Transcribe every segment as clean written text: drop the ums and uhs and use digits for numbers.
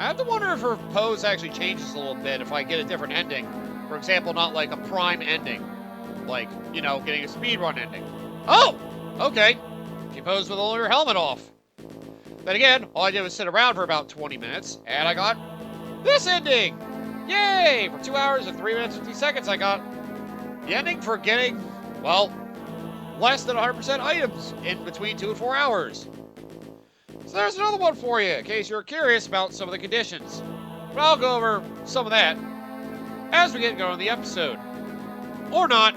I have to wonder if her pose actually changes a little bit if I get a different ending. For example, not like a prime ending. Like, you know, getting a speedrun ending. Oh! Okay. She posed with only her helmet off. Then again, all I did was sit around for about 20 minutes, and I got this ending! Yay! For 2 hours and 3 minutes and 50 seconds, I got the ending for getting, well, less than 100% items in between 2 and 4 hours. So there's another one for you, in case you're curious about some of the conditions. But I'll go over some of that as we get going on the episode. Or not.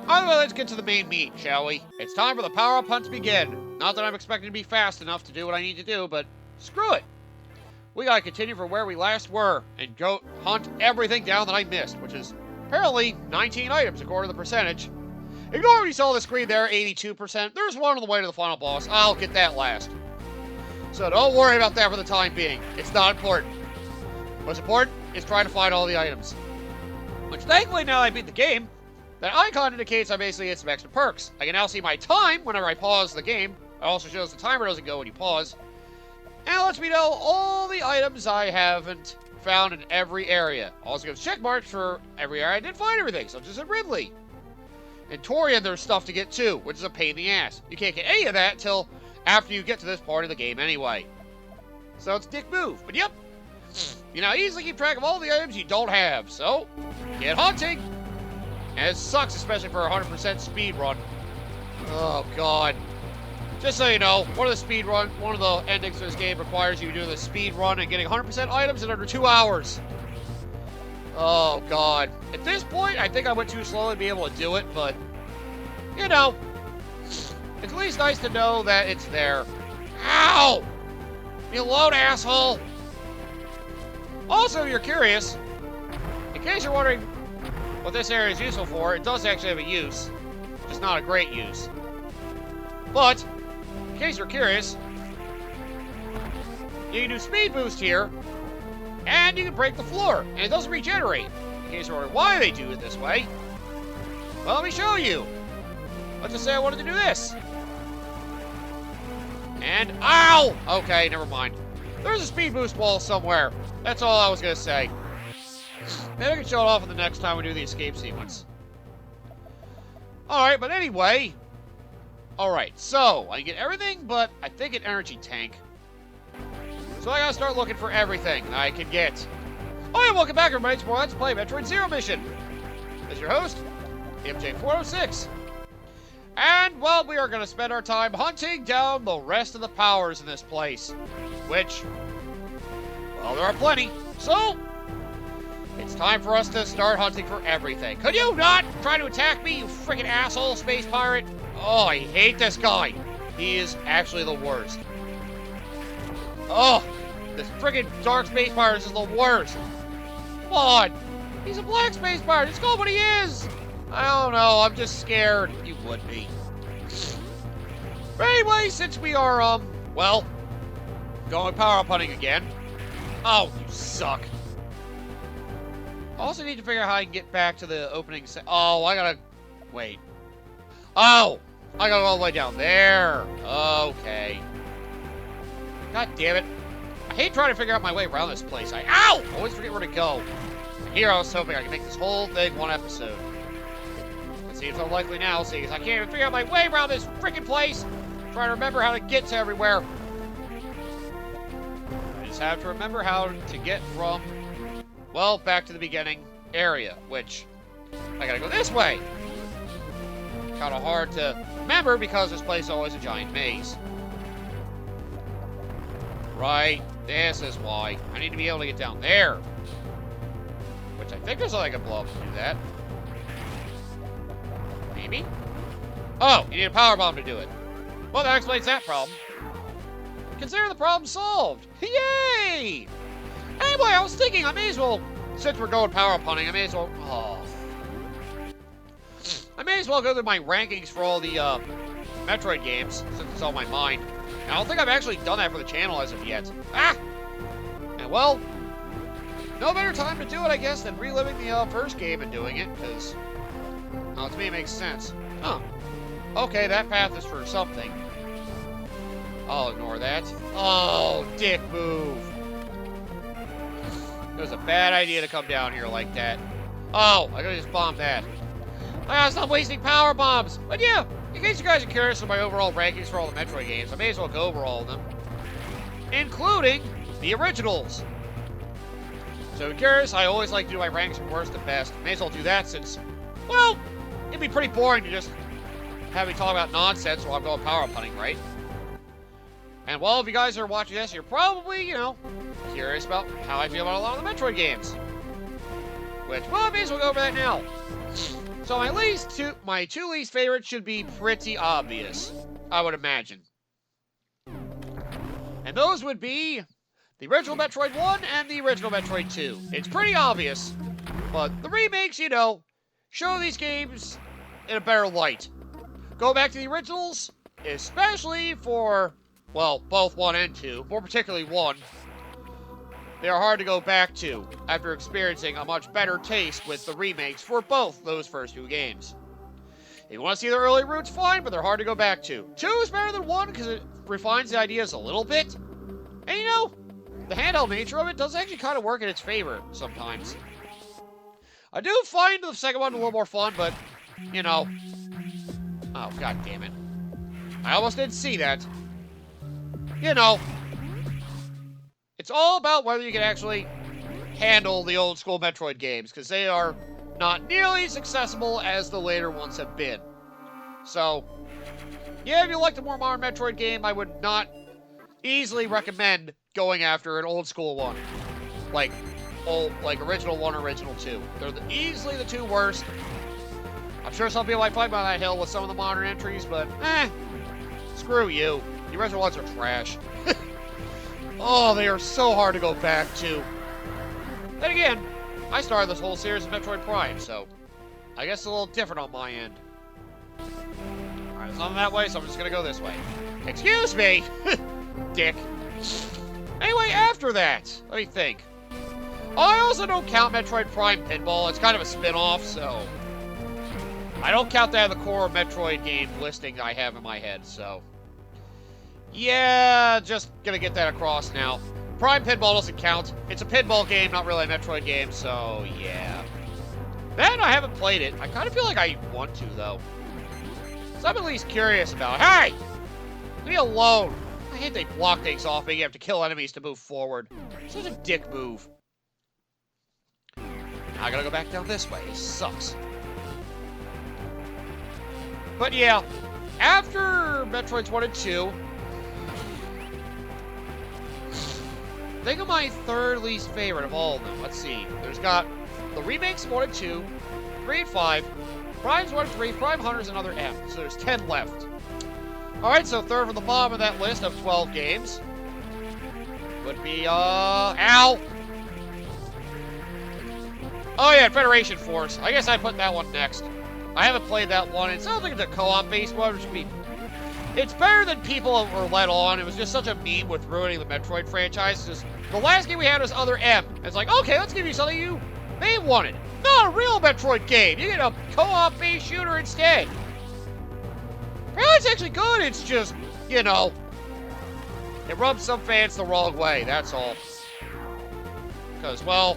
Either way, let's get to the main meat, shall we? It's time for the power-up hunt to begin. Not that I'm expecting to be fast enough to do what I need to do, but screw it. We gotta continue from where we last were and go hunt everything down that I missed, which is apparently 19 items according to the percentage. Ignore what you saw on the screen there, 82%. There's one on the way to the final boss. I'll get that last. So don't worry about that for the time being. It's not important. What's important is trying to find all the items. Which thankfully now I beat the game, that icon indicates I basically get some extra perks. I can now see my time whenever I pause the game. It also shows the timer doesn't go when you pause. And it lets me know all the items I haven't found in every area. Also gives check marks for every area I didn't find everything, such as in Ridley. In Torian, there's stuff to get too, which is a pain in the ass. You can't get any of that until after you get to this part of the game anyway. So it's a dick move, but yep. You now easily keep track of all the items you don't have, so get hunting! And it sucks, especially for a 100% speed run. Oh, God. Just so you know, one of the endings of this game requires you doing the speed run and getting 100% items in under 2 hours. Oh, God. At this point, I think I went too slow to be able to do it, but, you know, it's at least nice to know that it's there. Ow! You alone, asshole! Also, if you're curious, in case you're wondering what this area is useful for, it does actually have a use. Just not a great use. But, in case you're curious, you can do speed boost here, and you can break the floor, and it doesn't regenerate. In case you're wondering why they do it this way, well, let me show you. Let's just say I wanted to do this. And, ow! Okay, never mind. There's a speed boost wall somewhere. That's all I was going to say. Maybe I can show it off in the next time we do the escape sequence. Alright, but anyway. Alright, so, I can get everything but, I think, an energy tank. So I gotta start looking for everything I can get. Oh yeah, welcome back everybody to more Let's Play Metroid Zero Mission. As your host, MJ406. And, well, we are going to spend our time hunting down the rest of the powers in this place. Which, well, there are plenty. So, it's time for us to start hunting for everything. Could you not try to attack me, you freaking asshole space pirate? Oh, I hate this guy. He is actually the worst. Oh, this freaking dark space pirate is the worst. Come on. He's a black space pirate. It's called what he is. I don't know. I'm just scared. You would be. But anyway, since we are, well, going power-up hunting again. Oh, you suck. I also need to figure out how I can get back to the opening oh, I gotta... Wait. Oh! I gotta go all the way down there. Okay. God damn it. I hate trying to figure out my way around this place. Ow! I always forget where to go. Here I was hoping I could make this whole thing one episode. It seems unlikely now, seeing as I can't even figure out my way around this freaking place. I'm trying to remember how to get to everywhere. I just have to remember how to get from, well, back to the beginning area, which I gotta go this way. Kind of hard to remember because this place is always a giant maze. Right, this is why. I need to be able to get down there. Which I think there's something I can blow up to do that. Maybe? Oh, you need a power bomb to do it. Well, that explains that problem. Consider the problem solved. Yay! Anyway, I was thinking I may as well, since we're going power-up hunting, I may as well... Oh. I may as well go through my rankings for all the Metroid games, since it's on my mind. And I don't think I've actually done that for the channel as of yet. Ah! And well, no better time to do it, I guess, than reliving the first game and doing it, because, well, to me it makes sense. Huh. Okay, that path is for something. I'll ignore that. Oh, dick move. It was a bad idea to come down here like that. Oh, I could've just bombed that. I gotta stop wasting power bombs. But yeah, in case you guys are curious of my overall rankings for all the Metroid games, I may as well go over all of them, including the originals. So if you're curious, I always like to do my rankings from worst to best. May as well do that since, well, it'd be pretty boring to just have me talk about nonsense while I'm going power-up hunting, right? And well, if you guys are watching this, you're probably, you know, curious about how I feel about a lot of the Metroid games. Which, well, I may as well go over that now. So my two least favorites should be pretty obvious, I would imagine. And those would be the original Metroid 1 and the original Metroid 2. It's pretty obvious, but the remakes, you know, show these games in a better light. Go back to the originals, especially for, well, both 1 and 2, more particularly 1. They are hard to go back to after experiencing a much better taste with the remakes for both those first 2 games. If you want to see the early roots, fine, but they're hard to go back to. 2 is better than 1 because it refines the ideas a little bit. And you know, the handheld nature of it does actually kind of work in its favor sometimes. I do find the second one a little more fun, but, you know. Oh, god damn it. I almost didn't see that. You know. It's all about whether you can actually handle the old school Metroid games, because they are not nearly as accessible as the later ones have been. So, yeah, if you like the more modern Metroid game, I would not easily recommend going after an old school one. Like original 1 or original 2. They're easily the 2 worst. I'm sure some people might fight by that hill with some of the modern entries, but, screw you. The original ones are trash. Oh, they are so hard to go back to. Then again, I started this whole series of Metroid Prime, so I guess it's a little different on my end. Alright, it's not that way, so I'm just gonna go this way. Excuse me! Dick. Anyway, after that, let me think. I also don't count Metroid Prime Pinball. It's kind of a spin-off, so I don't count that in the core Metroid game listing I have in my head, so yeah, just gonna get that across now. Prime Pinball doesn't count. It's a pinball game, not really a Metroid game, so yeah. Then I haven't played it. I kind of feel like I want to, though. So I'm at least curious about it. Hey! Leave me alone! I hate they block things off me. You have to kill enemies to move forward. Such a dick move. Now I gotta go back down this way. It sucks. But yeah, after Metroids 1 and 2, think of my third least favorite of all of them. Let's see. There's got the remakes 1 and 2, 3 and 5, Primes 1 and 3, Prime Hunters, and another M. So there's 10 left. Alright, so third from the bottom of that list of 12 games would be, ow! Oh yeah, Federation Force. I guess I put that one next. I haven't played that one. It sounds like it's a co-op based one, which would be... It's better than people were led on. It was just such a meme with ruining the Metroid franchise. Just, the last game we had was Other M. It's like, okay, let's give you something you may have wanted. Not a real Metroid game. You get a co-op based shooter instead. Apparently it's actually good. It's just, you know, it rubs some fans the wrong way. That's all. Because, well...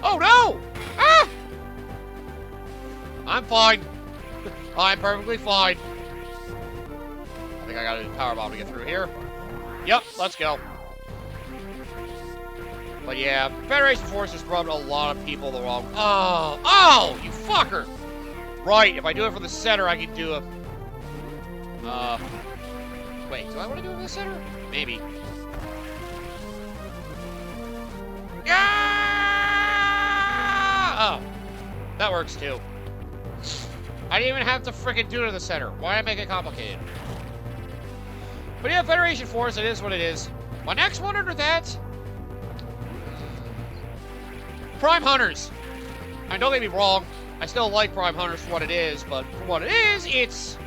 Oh, no! Ah! I'm fine. I'm perfectly fine. I think I gotta do power bomb to get through here. Yep, let's go. But yeah, Federation Force has rubbed a lot of people the wrong... Oh! Oh! You fucker! Right, if I do it from the center, I can do a... Wait, do I want to do it from the center? Maybe. Ah! Oh. That works too. I didn't even have to frickin' do it in the center. Why make it complicated? But yeah, Federation Force, it is what it is. My next one under that... Prime Hunters. I don't get me wrong. I still like Prime Hunters for what it is, but for what it is, it's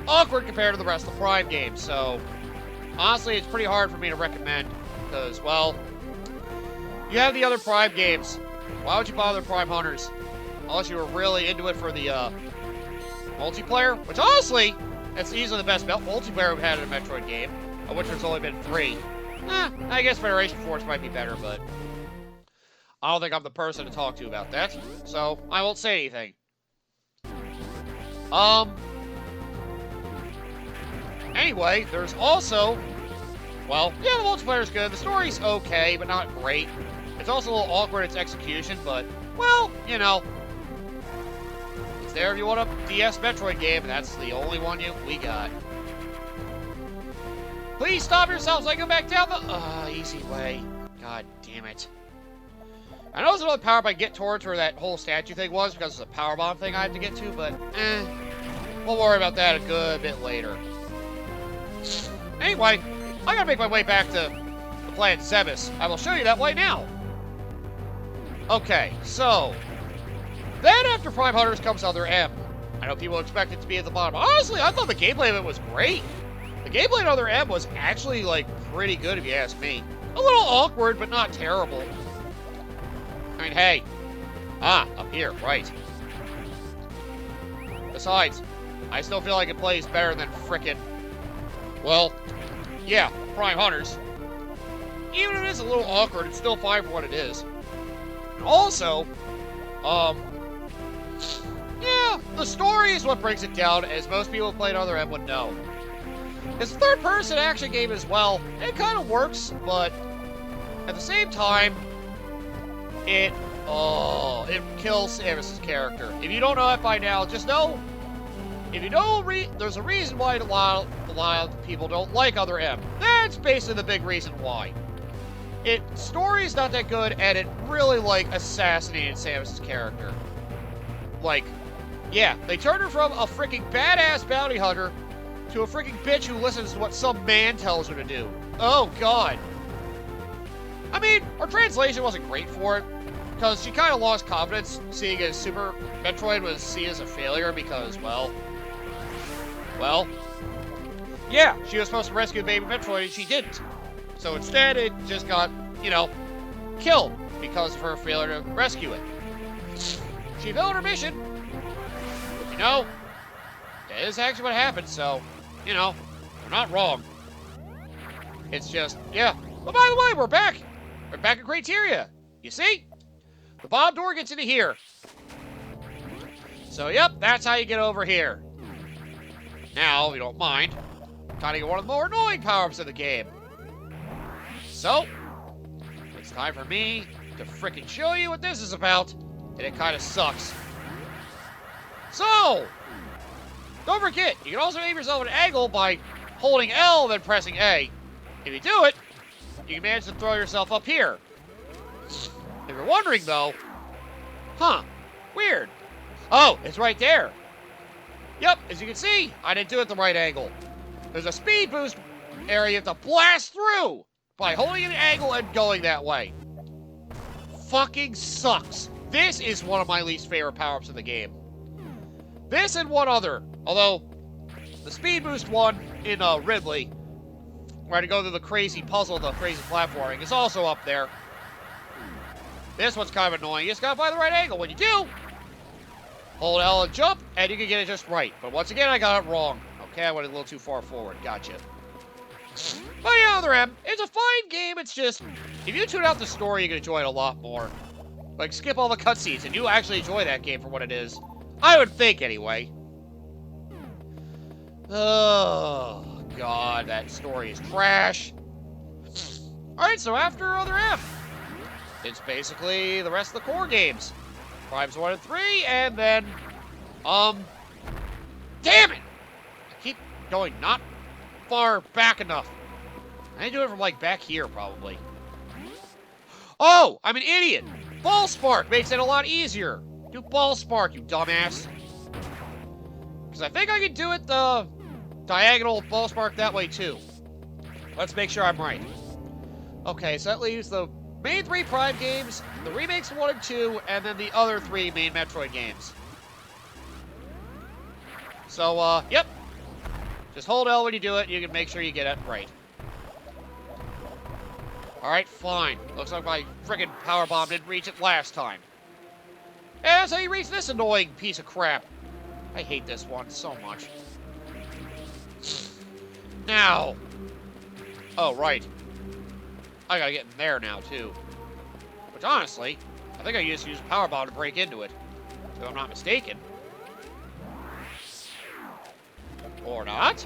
awkward compared to the rest of the Prime games. So, honestly, it's pretty hard for me to recommend. Because, well, you have the other Prime games. Why would you bother Prime Hunters? Unless you were really into it for the multiplayer. Which, honestly, that's easily the best multiplayer we've had in a Metroid game. Of which there's only been 3. I guess Federation Force might be better, but... I don't think I'm the person to talk to about that, so I won't say anything. Anyway, there's also, well, yeah, the multiplayer's good. The story's okay, but not great. It's also a little awkward in its execution, but, well, you know, it's there if you want a DS Metroid game, and that's the only one we got. Please stop yourself so I can go back down the easy way. God damn it. I know there's another power-up I get towards where that whole statue thing was, because it's a power bomb thing I have to get to, but, we'll worry about that a good bit later. Anyway, I gotta make my way back to the planet Samus. I will show you that right now. Okay, so, then after Prime Hunters comes Other M. I know people expect it to be at the bottom. Honestly, I thought the gameplay of it was great. The gameplay in Other M was actually, like, pretty good if you ask me. A little awkward, but not terrible. I mean, hey. Up here, right. Besides, I still feel like it plays better than frickin', well, yeah, Prime Hunters. Even if it is a little awkward, it's still fine for what it is. Also, yeah, the story is what breaks it down, as most people who played Other M would know. It's a third-person action game as well. It kind of works, but at the same time, it kills Samus's character. If you don't know that by now, just know, if you know, there's a reason why a lot of people don't like Other M. That's basically the big reason why. Story is not that good, and it really, like, assassinated Samus's character. Like, yeah, they turned her from a freaking badass bounty hunter to a freaking bitch who listens to what some man tells her to do. Oh, God. I mean, our translation wasn't great for it, because she kind of lost confidence, seeing as Super Metroid was seen as a failure because, well, yeah, she was supposed to rescue baby Metroid, and she didn't. So instead, it just got, you know, killed because of her failure to rescue it. She failed her mission. You know, that is actually what happened, so, you know, they're not wrong. It's just, yeah. But by the way, we're back. We're back in Criteria. You see? The bottom door gets into here. So, yep, that's how you get over here. Now, if you don't mind, kind of get one of the more annoying power-ups of the game. So, it's time for me to frickin' show you what this is about, and it kind of sucks. So, don't forget, you can also aim yourself at an angle by holding L and then pressing A. If you do it, you can manage to throw yourself up here. If you're wondering, though, weird. Oh, it's right there. Yep, as you can see, I didn't do it at the right angle. There's a speed boost area you have to blast through by holding an angle and going that way. Fucking sucks. This is one of my least favorite power-ups in the game. This and one other, although the speed boost one in Ridley, where I had to go through the crazy puzzle, the crazy platforming, is also up there. This one's kind of annoying. You just gotta find the right angle. When you do, hold L and jump, and you can get it just right. But once again, I got it wrong. Okay, I went a little too far forward. Gotcha. But yeah, Other M, it's a fine game. It's just, if you tune out the story, you can enjoy it a lot more. Like, skip all the cutscenes, and you actually enjoy that game for what it is. I would think, anyway. Oh, God, that story is trash. Alright, so after Other M, it's basically the rest of the core games. Primes 1 and 3, and then, damn it! I keep going not far back enough. I need to do it from, like, back here, probably. Oh, I'm an idiot! Ball Spark makes it a lot easier. Do Ball Spark, you dumbass. Because I think I can do it the diagonal Ball Spark that way, too. Let's make sure I'm right. Okay, so that leaves the main 3 Prime games, the remakes 1 and 2, and then the other 3 main Metroid games. So, yep. Just hold L when you do it, you can make sure you get it right. Alright, fine. Looks like my frickin' power bomb didn't reach it last time. And that's how you reach this annoying piece of crap. I hate this one so much. Now. Oh, right. I gotta get in there now, too. Which, honestly, I think I just used Power Bomb to break into it. If I'm not mistaken. Or not.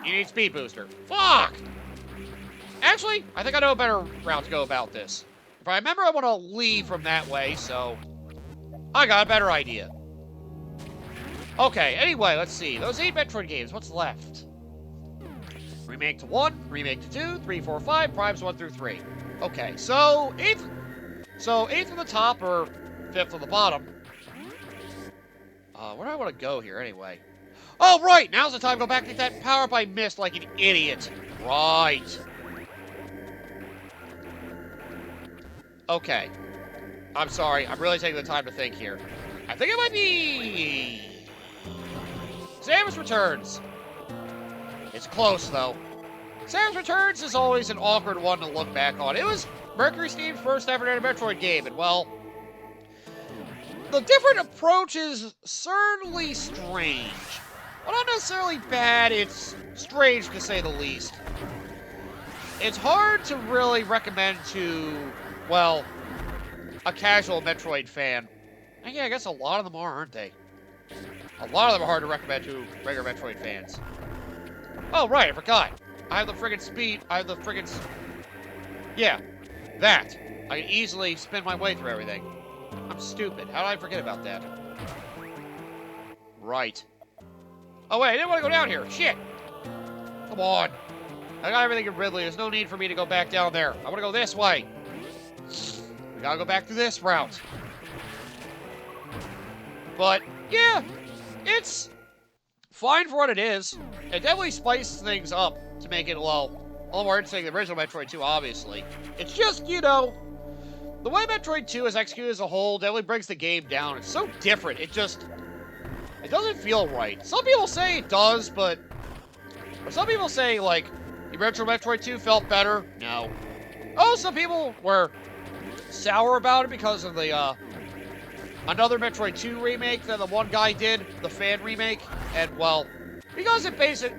You need Speed Booster. Fuck! Actually, I think I know a better route to go about this. If I remember, I want to leave from that way, so... I got a better idea. Okay, anyway, let's see. Those 8 Metroid games, what's left? Remake to 1, Remake to 2, 3, 4, 5, Primes 1 through 3. Okay, so 8th... So 8th from the top, or 5th from the bottom. Where do I want to go here, anyway? Oh, right! Now's the time to go back and get that power-up I missed like an idiot. Right. Okay. I'm sorry. I'm really taking the time to think here. I think it might be... Samus Returns. It's close, though. Samus Returns is always an awkward one to look back on. It was Mercury Steam's first ever Metroid game, and, well... The different approach is certainly strange. Well, not necessarily bad, it's strange to say the least. It's hard to really recommend to, well, a casual Metroid fan. And yeah, I guess a lot of them are, aren't they? A lot of them are hard to recommend to regular Metroid fans. Oh, right, I forgot. I have the friggin' speed, yeah, that. I can easily spin my way through everything. I'm stupid. How did I forget about that? Right. Oh, wait, I didn't want to go down here. Shit. Come on. I got everything in Ridley. There's no need for me to go back down there. I want to go this way. We gotta go back to this route. But, yeah, it's fine for what it is. It definitely spices things up to make it, well, a little more interesting than the original Metroid 2, obviously. It's just, you know, the way Metroid 2 is executed as a whole definitely brings the game down. It's so different. It doesn't feel right. Some people say it does, but... Or some people say, like, the original Metroid 2 felt better. No. Oh, some people were sour about it because of the, another Metroid 2 remake that the one guy did, the fan remake. And, well, because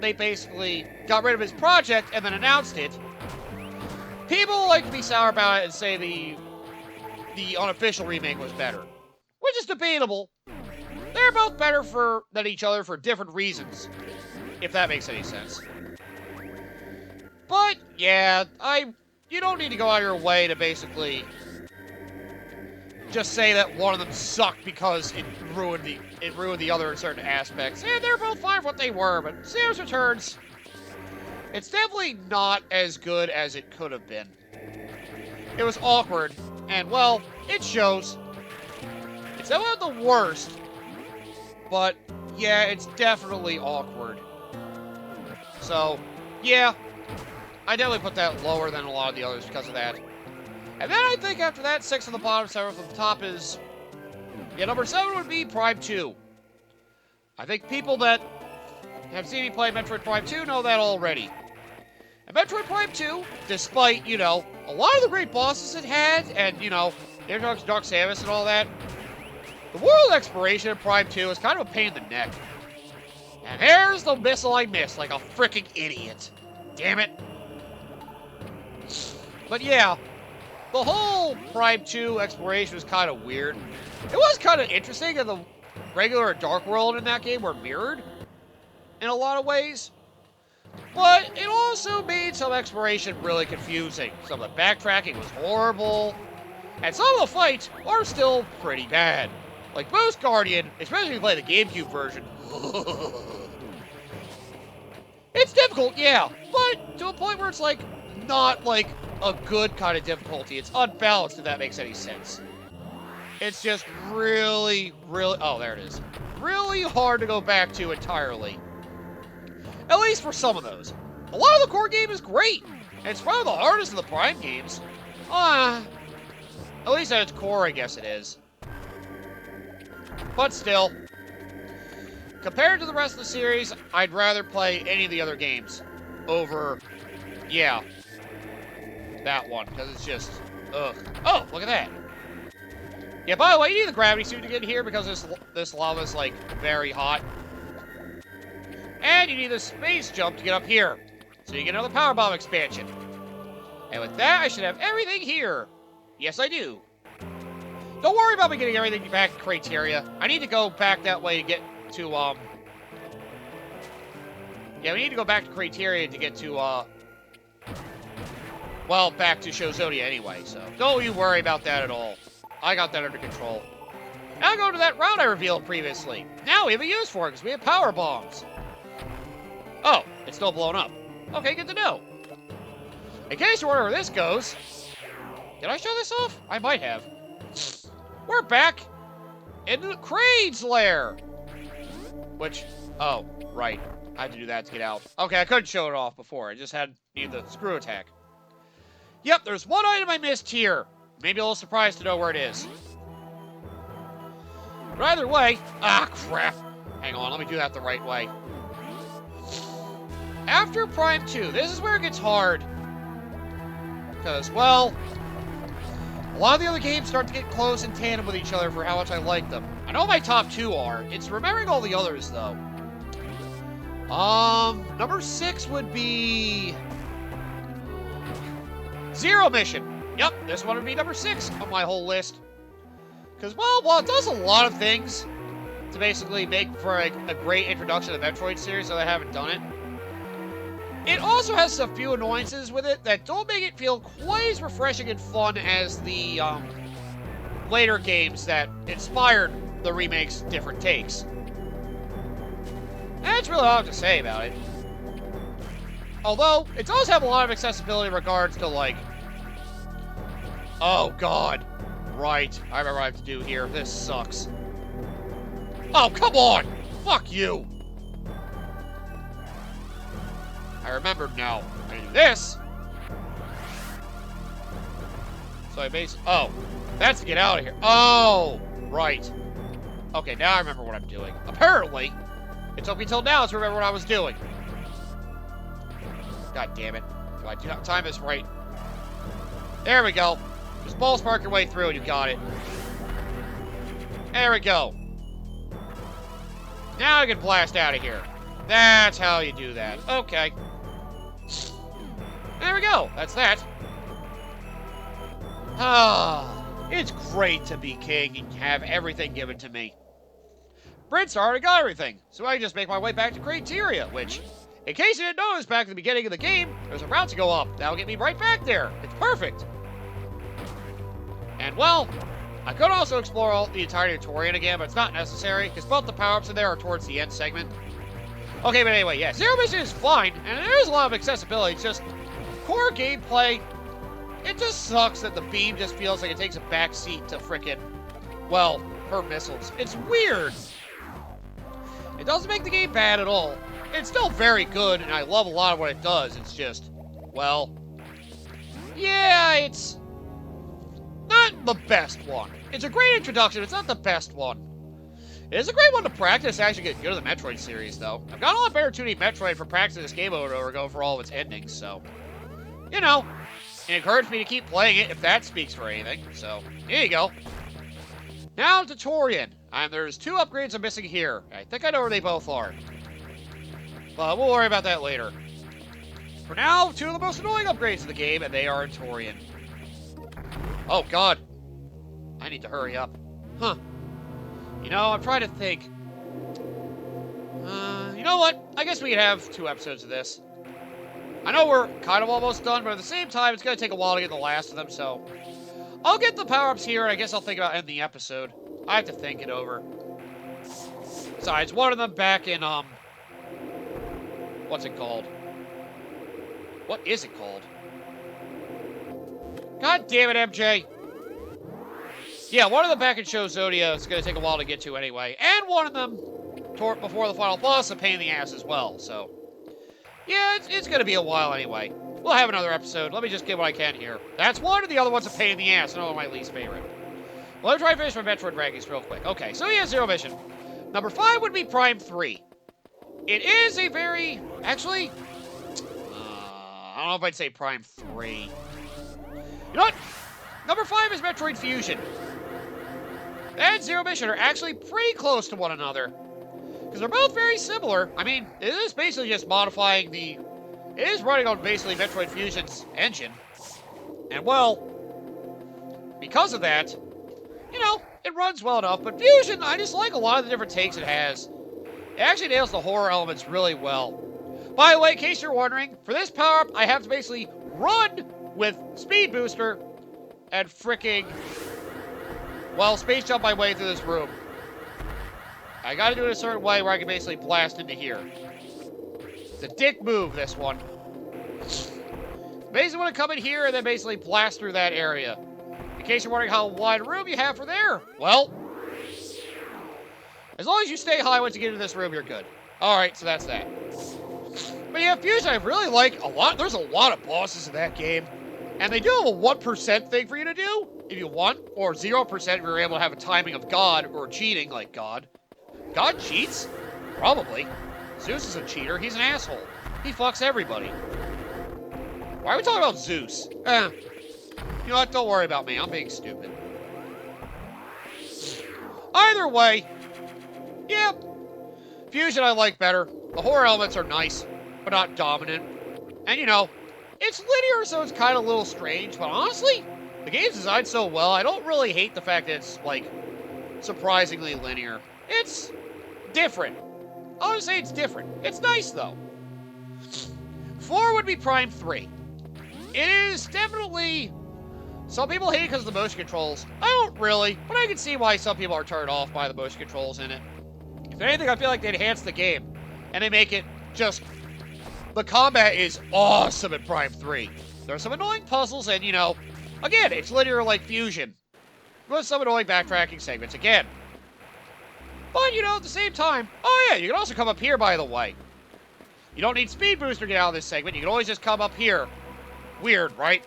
they basically got rid of his project and then announced it, people like to be sour about it and say the unofficial remake was better. Which is debatable. They're both better than each other for different reasons, if that makes any sense. But, yeah, you don't need to go out of your way to basically just say that one of them sucked because it ruined the other in certain aspects. And they're both fine for what they were, but Samus Returns, it's definitely not as good as it could have been. It was awkward, and, well, it shows. It's definitely not the worst, but, yeah, it's definitely awkward. So, yeah, I definitely put that lower than a lot of the others because of that. And then I think after that, 6 on the bottom, 7 on the top is... Yeah, number 7 would be Prime 2. I think people that have seen me play Metroid Prime 2 know that already. And Metroid Prime 2, despite, you know, a lot of the great bosses it had, and, you know, introduction to Dark Samus and all that, the world exploration in Prime 2 is kind of a pain in the neck. And there's the missile I missed, like a freaking idiot. Damn it. But yeah, the whole Prime 2 exploration was kind of weird. It was kind of interesting that the regular Dark World in that game were mirrored in a lot of ways. But it also made some exploration really confusing. Some of the backtracking was horrible. And some of the fights are still pretty bad. Like Boost Guardian, especially if you play the GameCube version. It's difficult, yeah, but to a point where it's like, not like a good kind of difficulty. It's unbalanced, if that makes any sense. It's just really, oh, there it is. Really hard to go back to entirely. At least for some of those. A lot of the core game is great, and it's probably the hardest of the Prime games. At least at its core, I guess it is. But still, compared to the rest of the series, I'd rather play any of the other games over, yeah, that one, because it's just, ugh. Oh, look at that. Yeah, by the way, you need the gravity suit to get here because this lava's, like, very hot. And you need the space jump to get up here, so you get another power bomb expansion. And with that, I should have everything here. Yes, I do. Don't worry about me getting everything back in Criteria. I need to go back that way to get to, yeah, we need to go back to Criteria to get to, well, back to Shozonia anyway, so don't you worry about that at all. I got that under control. Now go to that route I revealed previously. Now we have a use for it, because we have power bombs. Oh, it's still blown up. Okay, good to know. In case you're wondering where this goes... Did I show this off? I might have. We're back in Kraid's lair. Which... Oh, right. I had to do that to get out. Okay, I couldn't show it off before. I just had needed the screw attack. Yep, there's one item I missed here. Maybe a little surprised to know where it is. But either way... Ah, crap. Hang on, let me do that the right way. After Prime 2, this is where it gets hard. Because, well, a lot of the other games start to get close in tandem with each other for how much I like them. I know my top 2 are. It's remembering all the others, though. Number 6 would be... Zero Mission. Yep, this one would be number 6 on my whole list. Because, well, while it does a lot of things to basically make for a great introduction to the Metroid series, so I haven't done it, it also has a few annoyances with it that don't make it feel quite as refreshing and fun as the later games that inspired the remake's different takes. That's really all I have to say about it. Although, it does have a lot of accessibility in regards to, like... Oh, God. Right. I remember what I have to do here. This sucks. Oh, come on! Fuck you! I remembered now. I do this. So I basically... Oh. That's to get out of here. Oh! Right. Okay, now I remember what I'm doing. Apparently, it took me till now to remember what I was doing. God damn it. Do I do not time this right? There we go. Just ball spark your way through and you got it. There we go. Now I can blast out of here. That's how you do that. Okay. There we go. That's that. Ah, it's great to be king and have everything given to me. Prince already got everything, so I can just make my way back to Criteria, which, in case you didn't notice back at the beginning of the game, there's a route to go up. That'll get me right back there. It's perfect. And, well, I could also explore the entirety of Torian again, but it's not necessary, because both the power-ups in there are towards the end segment. Okay, but anyway, yeah, Zero Mission is fine, and there is a lot of accessibility. It's just, core gameplay, it just sucks that the beam just feels like it takes a backseat to frickin', well, her missiles. It's weird. It doesn't make the game bad at all. It's still very good, and I love a lot of what it does. It's just, well, yeah, it's not the best one. It's a great introduction. It's not the best one. It is a great one to practice to actually get good at the Metroid series, though. I've got a lot better 2D Metroid for practicing this game over and over again for all of its endings, so, you know, it encouraged me to keep playing it if that speaks for anything. So, here you go. Now to Torian. There's 2 upgrades I'm missing here. I think I know where they both are. But we'll worry about that later. For now, 2 of the most annoying upgrades in the game, and they are in Torian. Oh, God. I need to hurry up. Huh. You know, I'm trying to think. You know what? I guess we could have 2 episodes of this. I know we're kind of almost done, but at the same time, it's going to take a while to get the last of them, so... I'll get the power-ups here, and I guess I'll think about ending the episode. I have to think it over. Besides, one of them back in, what's it called? What is it called? God damn it, MJ! Yeah, one of them back in Shozonia is going to take a while to get to anyway. And one of them, before the final boss, a pain in the ass as well, so... Yeah, it's going to be a while anyway. We'll have another episode. Let me just get what I can here. That's one, and the other one's a pain in the ass, another one of my least favorite. Well, let me try to finish my Metroid rankings real quick. Okay, so yeah, Zero Mission. Number 5 would be Prime 3. It is a very... Actually... I don't know if I'd say Prime 3. You know what? Number 5 is Metroid Fusion. And Zero Mission are actually pretty close to one another. Because they're both very similar. I mean, it is basically just modifying the... It is running on basically Metroid Fusion's engine. And well, because of that, you know, it runs well enough. But Fusion, I just like a lot of the different takes it has. It actually nails the horror elements really well. By the way, in case you're wondering, for this power-up, I have to basically run with Speed Booster and fricking, well, space jump my way through this room. I gotta do it a certain way where I can basically blast into here. It's a dick move, this one. Basically want to come in here and then basically blast through that area. In case you're wondering how wide room you have for there, well, as long as you stay high once you get into this room, you're good. Alright, so that's that. But yeah, Fusion, I really like a lot. There's a lot of bosses in that game. And they do have a 1% thing for you to do, if you want. Or 0% if you're able to have a timing of God, or cheating like God. God cheats? Probably. Zeus is a cheater. He's an asshole. He fucks everybody. Why are we talking about Zeus? You know what? Don't worry about me. I'm being stupid. Either way, yeah, Fusion I like better. The horror elements are nice, but not dominant. And you know, it's linear, so it's kind of a little strange, but honestly, the game's designed so well, I don't really hate the fact that it's, like, surprisingly linear. It's different. I'll just say it's different. It's nice, though. 4 would be Prime 3. It is definitely... Some people hate it because of the motion controls. I don't really, but I can see why some people are turned off by the motion controls in it. If anything, I feel like they enhance the game. And they make it just... The combat is awesome in Prime 3. There's some annoying puzzles, and, you know... Again, it's linear like Fusion. With some annoying backtracking segments, again. But, you know, at the same time... Oh, yeah, you can also come up here, by the way. You don't need Speed Booster to get out of this segment. You can always just come up here. Weird, right?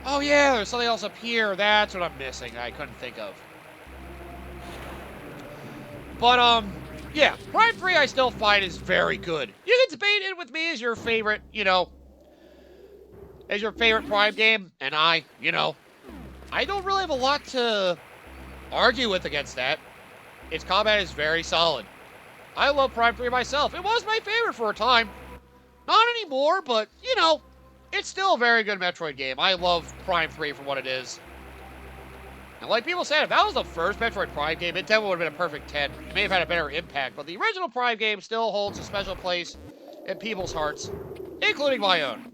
Oh, yeah, there's something else up here. That's what I'm missing. I couldn't think of. But, yeah. Prime 3 I still find is very good. You can debate it with me as your favorite, you know, as your favorite Prime game. And you know, I don't really have a lot to argue with against that. Its combat is very solid. I love Prime 3 myself. It was my favorite for a time. Not anymore, but, you know, it's still a very good Metroid game. I love Prime 3 for what it is. And like people said, if that was the first Metroid Prime game, it definitely would have been a perfect 10. It may have had a better impact, but the original Prime game still holds a special place in people's hearts, including my own.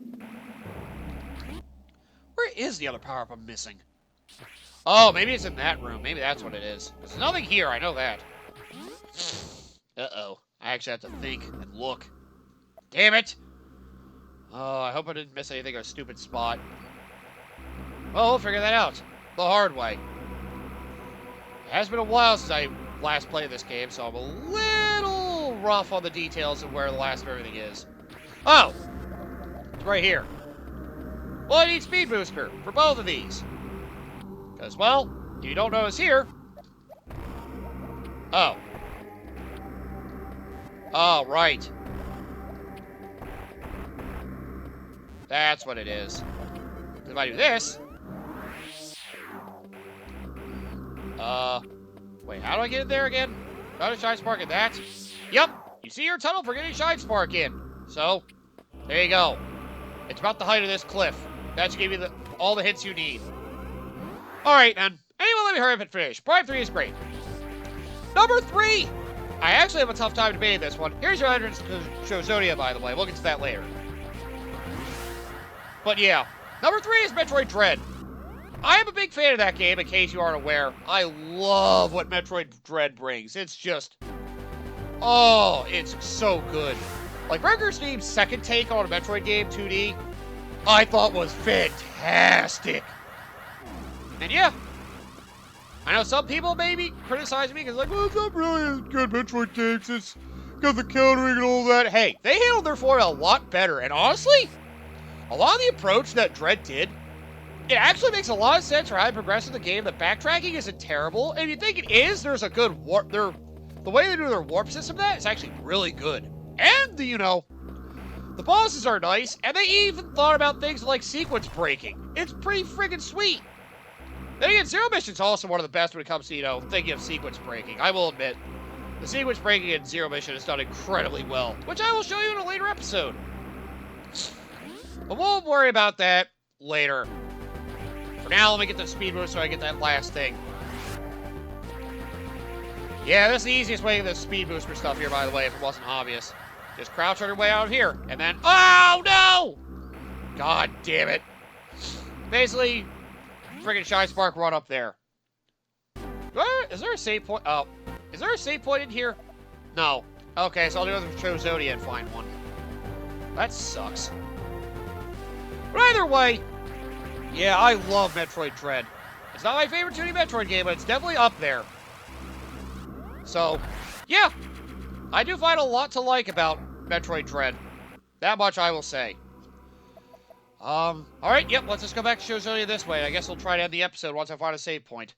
Where is the other power-up I'm missing? Oh, maybe it's in that room. Maybe that's what it is. There's nothing here, I know that. Uh-oh. I actually have to think and look. Damn it! Oh, I hope I didn't miss anything or a stupid spot. Well, we'll figure that out. The hard way. It has been a while since I last played this game, so I'm a little rough on the details of where the last of everything is. Oh! It's right here. Well, I need Speed Booster for both of these. Because, well, if you don't know it's here... Oh. Oh, right. That's what it is. If I do this... Wait, how do I get in there again? Got a Shine Spark in that? Yep! You see your tunnel for getting Shine Spark in. So, there you go. It's about the height of this cliff. That should give you all the hits you need. Alright, then. Anyway, let me hurry up and finish. Prime 3 is great. Number 3! I actually have a tough time debating this one. Here's your entrance to Shozonia, by the way. We'll get to that later. But yeah, number 3 is Metroid Dread. I am a big fan of that game, in case you aren't aware. I love what Metroid Dread brings. It's just... Oh, it's so good. Like, Burger Steam's second take on a Metroid game, 2D, I thought was fantastic. And yeah, I know some people may be criticizing me because, like, well, it's not really good Metroid games. It's got the countering and all that. Hey, they handled their formula a lot better. And honestly, a lot of the approach that Dread did, it actually makes a lot of sense for how it progresses in the game. The backtracking isn't terrible. And if you think it is, there's a good warp. The way they do their warp system, that is actually really good. And, you know, the bosses are nice. And they even thought about things like sequence breaking. It's pretty friggin' sweet. Then again, Zero Mission's also one of the best when it comes to, you know, thinking of sequence breaking. I will admit, the sequence breaking in Zero Mission is done incredibly well, which I will show you in a later episode. But we'll worry about that later. For now, let me get the speed boost so I get that last thing. Yeah, this is the easiest way to get the speed booster stuff here, by the way, if it wasn't obvious. Just crouch on your way out here, and then... Oh, no! God damn it. Basically, friggin' Shy Spark run up there. Is there a save point? Oh. Is there a save point in here? No. Okay, so I'll do it with Chozodia and find one. That sucks. But either way, yeah, I love Metroid Dread. It's not my favorite 2D Metroid game, but it's definitely up there. So, yeah. I do find a lot to like about Metroid Dread. That much I will say. Alright, yep, let's just go back to Chozodia this way. I guess we'll try to end the episode once I find a save point.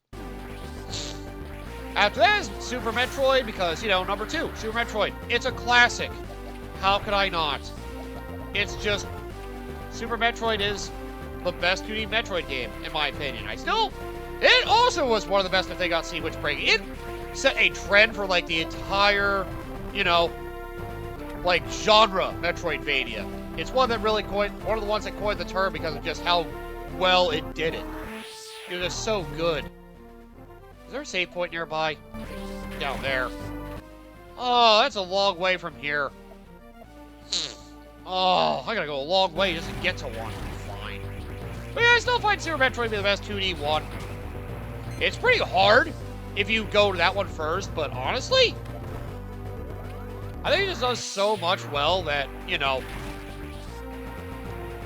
After that is Super Metroid, because, you know, number 2, Super Metroid. It's a classic. How could I not? It's just... Super Metroid is the best 2D Metroid game, in my opinion. It also was one of the best if they got Sequence Break. It set a trend for, like, the entire, you know, like, genre Metroidvania. It's one that really one of the ones that coined the term because of just how well it did it. It was just so good. Is there a save point nearby? Down there. Oh, that's a long way from here. Oh, I gotta go a long way just to get to one. Fine. But yeah, I still find Super Metroid to be the best 2D one. It's pretty hard if you go to that one first, but honestly, I think it just does so much well that, you know,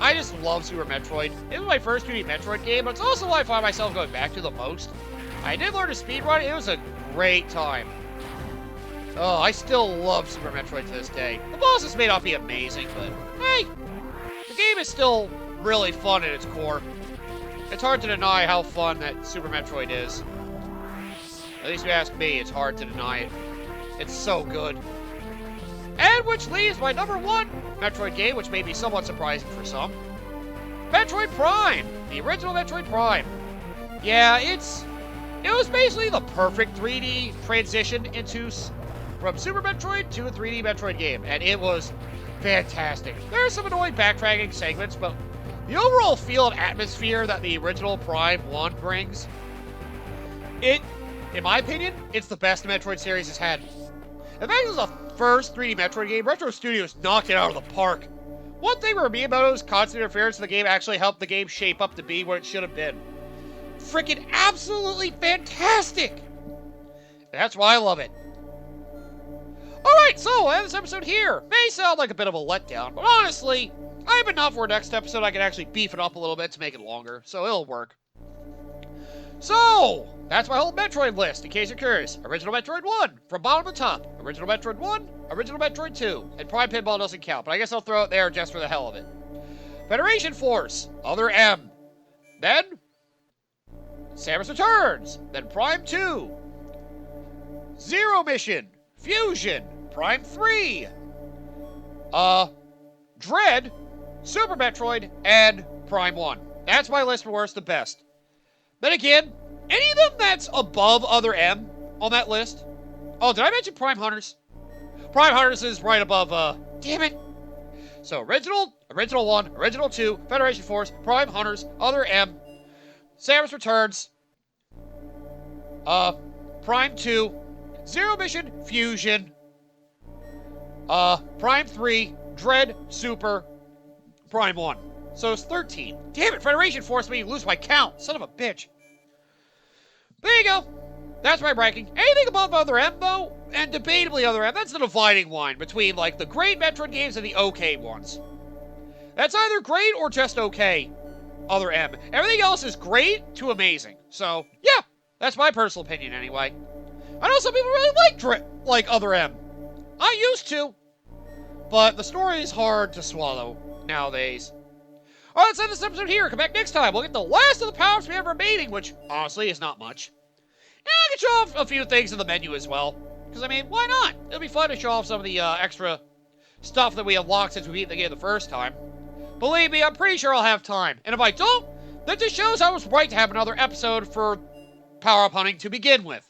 I just love Super Metroid. It was my first 2D Metroid game, but it's also what I find myself going back to the most. I did learn to speedrun. It was a great time. Oh, I still love Super Metroid to this day. The bosses may not be amazing, but hey, the game is still really fun at its core. It's hard to deny how fun that Super Metroid is. At least if you ask me, it's hard to deny it. It's so good. And which leaves my number 1 Metroid game, which may be somewhat surprising for some. Metroid Prime! The original Metroid Prime. Yeah, it was basically the perfect 3D transition from Super Metroid to a 3D Metroid game, and it was fantastic. There are some annoying backtracking segments, but the overall feel and atmosphere that the original Prime 1 brings, in my opinion, it's the best the Metroid series has had. In fact, it was the first 3D Metroid game. Retro Studios knocked it out of the park. One thing for me about it was constant interference in the game actually helped the game shape up to be what it should have been. Freaking absolutely fantastic! That's why I love it. Alright, so I have this episode here. May sound like a bit of a letdown, but honestly, I have enough for next episode I can actually beef it up a little bit to make it longer, so it'll work. So, that's my whole Metroid list, in case you're curious. Original Metroid 1, from bottom to top. Original Metroid 1, Original Metroid 2, and Prime Pinball doesn't count, but I guess I'll throw it there just for the hell of it. Federation Force, Other M. Then, Samus Returns. Then Prime 2. Zero Mission, Fusion, Prime 3. Dread, Super Metroid, and Prime 1. That's my list from worst to best. Then again, any of them that's above Other M on that list? Oh, did I mention Prime Hunters? Prime Hunters is right above, damn it. So, Original 1, Original 2, Federation Force, Prime Hunters, Other M, Samus Returns, Prime 2, Zero Mission, Fusion, Prime 3, Dread, Super, Prime 1. So it's 13. Damn it, Federation forced me to lose my count. Son of a bitch. There you go. That's my ranking. Anything above Other M, though, and debatably Other M, that's the dividing line between, like, the great Metroid games and the okay ones. That's either great or just okay, Other M. Everything else is great to amazing. So, yeah, that's my personal opinion anyway. I know some people really like Other M. I used to. But the story is hard to swallow nowadays. Alright, let's end this episode here. Come back next time. We'll get the last of the power-ups we have remaining, which, honestly, is not much. And I can show off a few things in the menu as well. Because, I mean, why not? It'll be fun to show off some of the extra stuff that we unlocked since we beat the game the first time. Believe me, I'm pretty sure I'll have time. And if I don't, that just shows I was right to have another episode for power-up hunting to begin with.